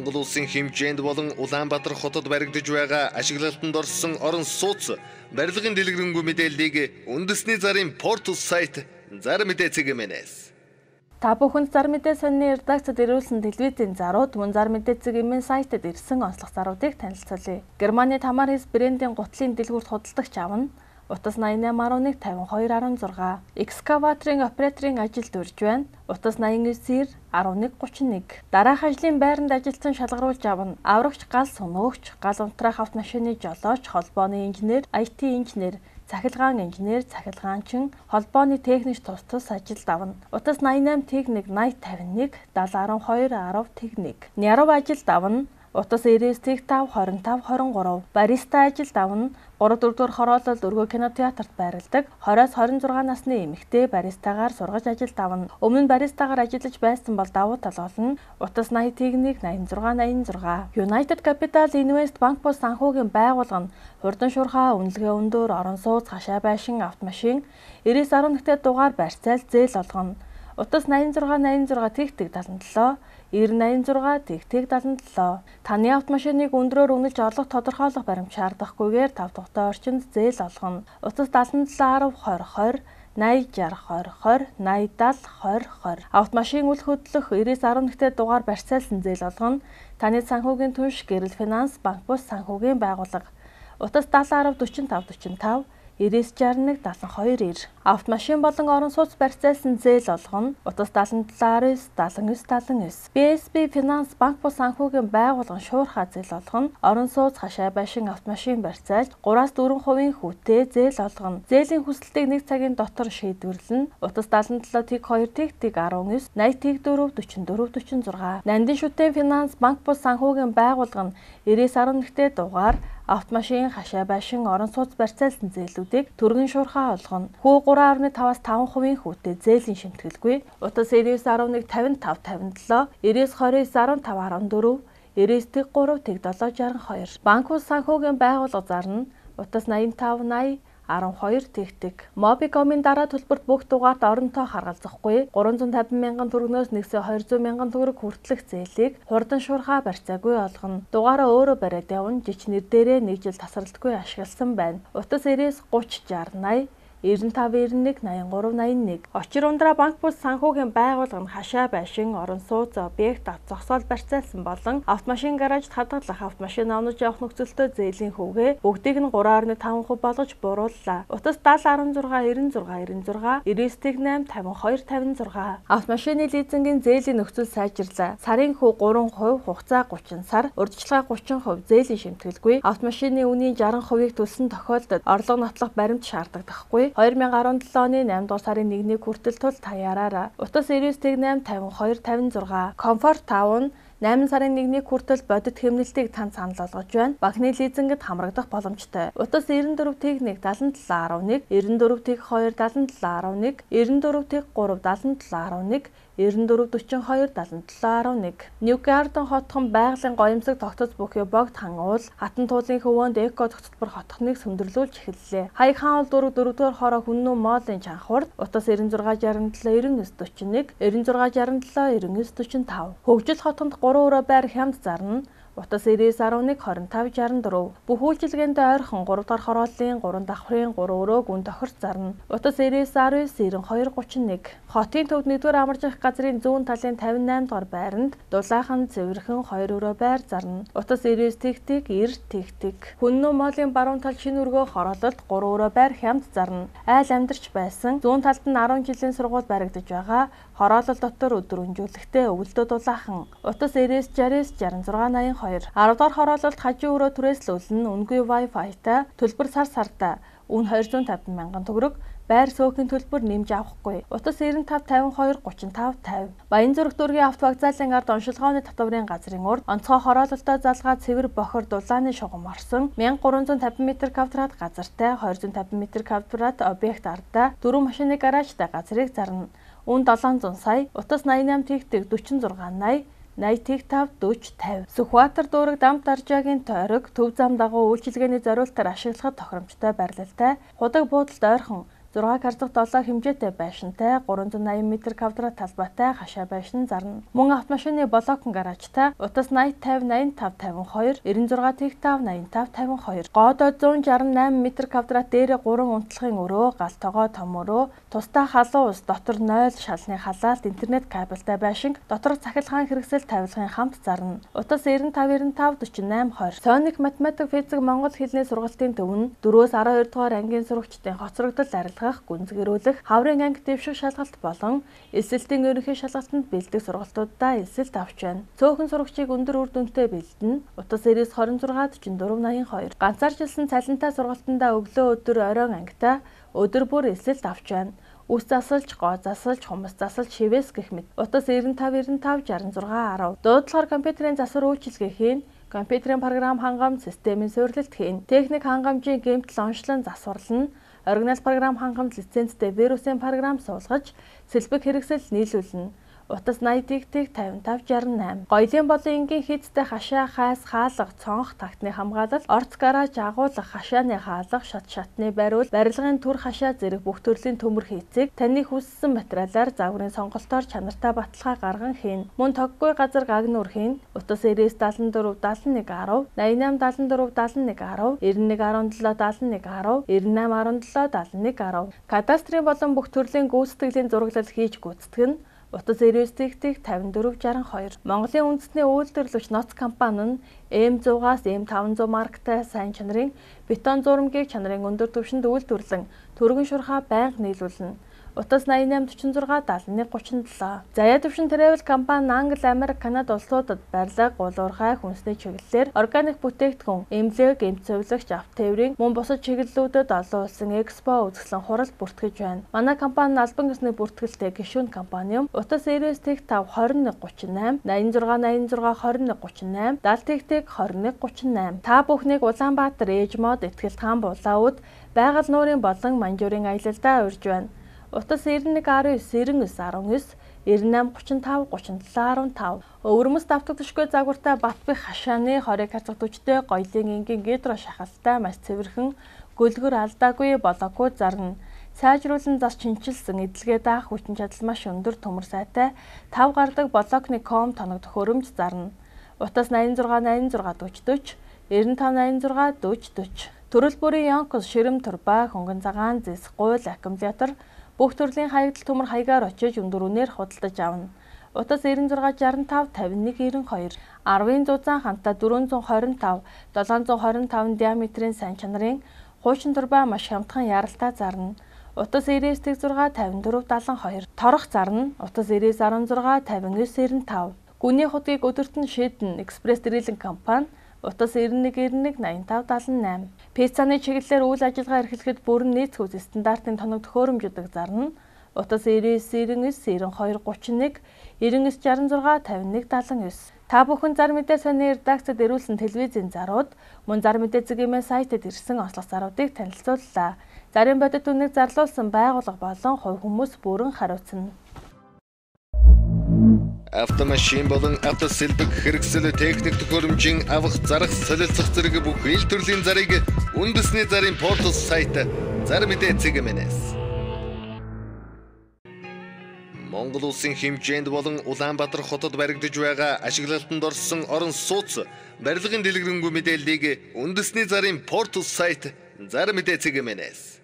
Монгол улсын хэмжээнд болон Улаанбаатар хотод баригдаж байгаа ашиглалтанд орсон орон сууц барилгын дэлгэрэнгүй мэдээллийг үндэсний зарын портал сайт Зар мэдээ цэгийн. Та бүхэнд Зар мэдээ сонины редакцид ирүүлсэн телевизийн зарууд мөн Зар мэдээ цэгийн сайтад ирсэн онцлог заруудыг танилцуулъя. Германы Тамар Хис брендийн гутлын дэлгүүрт худалдагч авна. Утас 8811 5216 экскаваторын операторын ажилд урьж байна. Утас 89 1131 дараах ажлын байранд ажилтан шалгаруулж авна. Аврагч гал сунуугч, гал унтраах автомашины жолооч, холбооны инженер, IT инженер, цахилгаан инженер, цахилгаанчин, холбооны техникч тус ажилд авна. Утас 88 техник 8051 7012 10 техник. Нярав ажилд авна. Утас 99 5 25 23 бариста ажилд авна. 3-4 дугаар хороолол өргөө кинотеатрт байрладаг 20-26 насны эмэгтэй баристагаар сургаж ажилд авна. Өмнө нь баристагаар ажиллаж байсан бол давуу тал болно. Утас 80 техник 8686 United Capital Invest Банк бус санхүүгийн байгууллага нь хурдан шуурхай үнэлгээ өндөр орон сууц хашаа байшин автомашин 9911-т дугаар барьцаал зээл олгоно. Утас 8686 тэгтэг 77 9086 тэгтэг 77 таны автомашиныг өндрөөр үнэлж орлого тодорхойлох баримт шаардахгүйгээр 5 тухтай орчинд зээл олгоно. Утас 77 10 20 20 80 60 20 20 80 70 20 20 автомашин үл хөдлөх 9911-т дугаар барьцаалсан зээл олгоно. Таны санхүүгийн түнш Гэрэл Финанс банк бус санхүүгийн байгууллага. Утас 70 10 45 45 9961 72 автомашин болон орон сууц барьцаалсан зээл олгоно. Утас 77 19 79 79 BSB Финанс банк бус санхүүгийн байгууллага шуурхай зээл олгоно. Орон сууц хашаа байшин автомашин барьцаалж 3-4% хүүтэй зээл олгоно. Зээлийн хүсэлтийг 1 цагийн дотор шийдвэрлэнэ. Утас 77 тэг 2 тэг 19 80 тэг 4 44 46 Нандин шүтэн Финанс банк бус санхүүгийн байгууллага нь 9911-т дугаар автомашин хашаа байшин орон сууц барьцаалсан зээлүүдийг түргэн шуурхай олгоно. Хүү 3.5-аас 5% хүүтэй зээлийн шимтгэлгүй. Утас 9911 55 57 9929 15 14 99 3 762 банк ус санхүүгийн байгууллага зарна. Утас 85 80 12 тэгтэг. Мобикомын дараа төлбөрт бүх дугаарт оронтой харгалзахгүй 350 мянган төгрөгнөөс нэгсээ 200 мянган төгрөг хүртэлх зээлийг хурдан шуурхай барьцаагүй олгоно. Дугаараа өөрөө бариад явна. Жичнэр дээрээ 1 жил тасралтгүй ашигласан байна. Утас 99 30 60 80 95 91 83 81 Очир ундраа банк бус санхүүгийн байгууллага нь хашаа байшин орон сууц объект зогсоол барьцаалсан болон автомашин гаражд хадгалах автомашин авнаж явах нөхцөлтөө зээлийн хүүгээ бүгдийг нь 3.5% болгож буурууллаа. Утас 70 16 96 96 99 8 52 56 автомашины лизингийн зээлийн нөхцөл сайжирлаа. Сарын хүү 3%, хугацаа 30 сар, урьдчилгаа 30% зээлийн шимтгэлгүй. Автомашины үнийн 60%-ийг төлсөн тохиолдолд орлого нотлох баримт шаардагдахгүй. 2017 оны 8 дугаар сарын 1-ний хүртэл тул таяраараа. Утас 99 8 52 56 Комфорт 5 8 сарын 1-ний хүртэл бодит хэмнэлтийг танд санал болгож байна. Банкны лизингд хамрагдах боломжтой. Утас 94 техник 77 11 94 тех 2 77 11 94 тех 3 77 11 94 42 77 11 Ньюгарден хотхон байгалийн гоёмсог тогтоц бүхий богд хан уул хатан туулын хөвөөнд эко тогтцбор хотхныг сөндөрлүүлж эхэллээ. Хаяг хаан уул 4-4-р хороо хүннүү моолын чанхурд утас 96 67 99 41 96 67 99 45 хөгжил хотонд 3 өрөө байр хямд зарна. Утас 99 11 25 64 бүх үйлчилгээнд ойрхон 3 дахь хорооллын 3 давхрын 3 өрөөг үн тохирч зарна. Утас 99 19 92 31 хотын төвд 1-р амаржих газрын зүүн талын 58 дугаар байранд дулаахан цэвэрхэн 2 өрөө байр зарна. Утас 99 тэгтэг 90 тэгтэг хүннүү моолын баруун тал шинэ өргөө хороололд 3 өрөө байр хямд зарна. Айл амьдарч байсан зүүн талд нь 10 жилийн сургууль баригдаж байгаа. Хороолол дотор өдөр өнжүүлэхдээ өвөлдөө дулаахан. Утас 99 60 66 82 10 дахь хороололд хажуу өрөө түрээслүүлэн үнгүй Wi-Fi-та төлбөр сар-сартаа үн 250 мянган төгрөг байр сөөхийн төлбөр нэмж авахгүй. Утас 95 52 35 50 Баянзүрх дүүргийн автовокзалын ард оншилгооны татварын газрын урд онцгой хороололтой залгаа цэвэр бохор дулааны шугам орсон 1350 м2 газартай 250 м2 объект ардаа 4 машины гаражтай газрыг зарна. Үн 700 сая. Утас 88 тэгтэг 46 80 80 40 50 Сүхбаатар дүүрэг дамт даржаагийн тойрог төв зам дагуу үйлчилгээний зориултаар ашиглахад тохиромжтой барилалтай худаг буудалд ойрхон 6 карцах 7 хэмжээтэй байшинтай 380 м2 талбайтай хашаа байшин зарна. Мөн автомашины блокн гаражтай утас 80 50 85 52 96 ТК 85 52 гоодод 168 м2 дээр 3 унтлахын өрөө, гал тогоо том өрөө, тусдаа халуун ус, дотор 0 шалны халаалт, интернет кабелтай байшинг, дотор цахилгаан хэрэгсэл тавилгын хамт зарна. Утас 95 95 48 20 Соник математик физик монгол хэлний сургалтын төвн 4-өөс 12 дугаар ангийн сурагчдын хоцрогдол арилгах, гүнзгийрүүлэх, хаврын анги дэвших шалгалт болон эсэлтийн ерөнхий шалгалтанд бэлдэх сургалтуудаа эсэлт авч байна. Цөөхөн сурагчийг өндөр үр дүнтэй бэлдэнэ. Утас 926 44 82 ганцаарчилсан цалинтай сургалтандаа өглөө өдөр оройн ангитай өдөр бүр эсэлт авч байна. Үс засалж, гоо засалж, хумс засалж, шивээс гэх мэт. Утас 95 95 66 10 дуудлагаар компьютерийн засвар үйлчилгээ хийн. Компьютерийн програм хангамж системийн суурилалт хийн. Техник хангамжийн гэмтэл онцлон засварлана. Оригинал програм хангамж лицензтэй вирусын програм суулгаж, сэлбэг хэрэгсэл нийлүүлнэ. Утас 80 ТК 55 68 Гоёлын болон энгийн хийцтэй хашаа, хайс, хаалга, цонх, тагтны хамгаалал, орц гараж, агуулга, хашааны хаалга, шатны бариул, барилгын түр хашаа зэрэг бүх төрлийн төмөр хийцийг таны хүссэн материалаар загварын сонголтоор чанартай баталгаа гарган хийн. Мөн тоггүй газар гагнуур хийн. Утас 99 74 71 10 88 74 71 10 91 17 71 10 98 17 71 10 Кадастрын болон бүх төрлийн гүйцэтгэлийн зураглал хийж гүйцэтгэнэ. Утас 99 ТК 54 62 Монголын үндэсний үйлдвэрлэгч ноц компани нь M100-аас M500 марктай сайн чанарын бетон зурмгийг чанарын өндөр түвшинд үйлдвэрлэн түргэн шурхаа байнга нийлүүлнэ. Утас 88 46 71 37 Заяа төвшин travel компани Англи, Америк, Канада улсуудад барилга, гулуурхай, хүнсний чиглэлээр органик бүтээгдэхүүн, эмнэлэг, эмцэвлэгч, автотээврийн мөн бусад чиглэлүүдэд олон улсын экспо үзэсгэлэн хурал бүртгэж байна. Манай компани албан ёсны бүртгэлтэй гишүүн компани юм. Утас 99 ТК 5 21 38 86 86 21 38 70 ТК 21 38 Та бүхнийг Улаанбаатар Ээжмод Этгэлт хаан булаауд байгаль нуурын болон манжуурын аялалдаа урьж байна. Утас 91 19 99 19 98 35 37 15 Өвөрмөс давтагдшгүй загвартай Батбих хашааны 20 карцах түвштэй гоёлын энгийн гидро шахалтай маш цэвэрхэн гөлгөр алдаагүй болоогүй зарна. Сайжруулан зас чинчилсэн эдлэгээ даах хүчин чадал маш өндөр төмөр сайтай 5 гардаг блокны ком тоног төхөөрөмж зарна. Утас 86 86 40 40 95 86 40 40 Төрөл бүрийн Йонкос, Ширэм, Турба, Хөнгөн цагаан, Зэс, Гуйл, аккумулятор бүх төрлийн хаягдал төмөр хаягаар очиж өндөр үнээр худалдаж авна. Утас 96 65 51 92 10-ын зузаан ханта 425 725 диаметрийн сайн чанарын хуучин турба маш хямдхан яралтай зарна. Утас 99 6 54 72 торох зарна. Утас 99 16 59 95 Гүний хутгийг өдөрт нь шийдэн экспресс дрилинг компани Утас 91 91 85 78 Пиццаны чиглэлээр үйл ажиллагаа эрхлэхэд бүрэн нийт хүс стандартын тоног төхөөрөмжөдөг зарна. Утас 99 99 92 31 99 66 51 79 Та бүхэн зар мэдээ сонины редакцид ирүүлсэн телевизийн зарууд мөн зар мэдээ цэгийн сайтад ирсэн онцлог заруудыг танилцууллаа. Зарим бодит үнэг зарлуулсан байгууллага болон хувь хүмүүс бүрэн хариуцна. Автомашин болон автосэлбэг хэрэгсэл техник төхөөрөмжийн авах, зарах, солилцох зэрэг бүх ил төрлийн зарыг үндэсний зарын портал сайт Зар мэдээ цэгийн-с Монгол улсын хэмжээнд болон Улаанбаатар хотод баригдаж байгаа ашиглалтанд орсон орон сууц барилгын дэлгэрэнгүй мэдээллийг үндэсний зарын портал сайт Зар мэдээ цэгийн-с